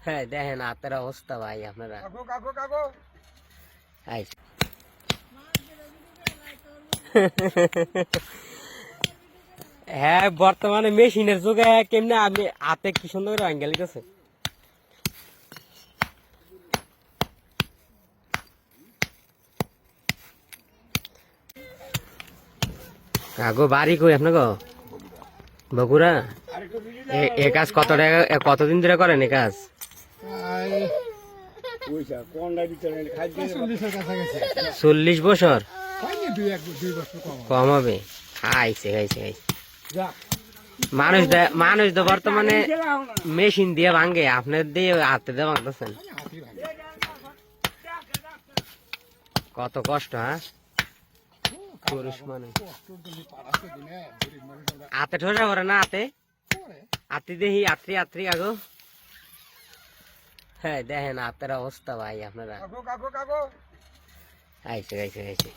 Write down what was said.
হ্যাঁ দেখেন হাতের অবস্থা ভাই আপনারা। হ্যাঁ বর্তমানে মেশিনের যুগে কেমনে আপনি হাতে কি সুন্দর করে আঙ্গেল দিতেছে। কাগো বাড়ি কই আপনাকে বগুড়া? এ কাজ কত টাকা কতদিন ধরে করেন এ কাজ? 40 বছর কম হবে। খাইছে খাইছে খাইছে মানুষ তো বর্তমানে মেশিন দিয়ে ভাঙ্গে, আপনার দিয়ে হাতে দিয়ে ভাঙতেছেন। কত কষ্ট। হ্যাঁ পুরুষ মানুষ হাতে ঠোসা করে না, হাতে আত্রি দেখি আত্রি আত্রি আগো। হ্যাঁ দেখেন হাতের অবস্থা ভাই আপনারা। খাইছে খাইছে খাইছে।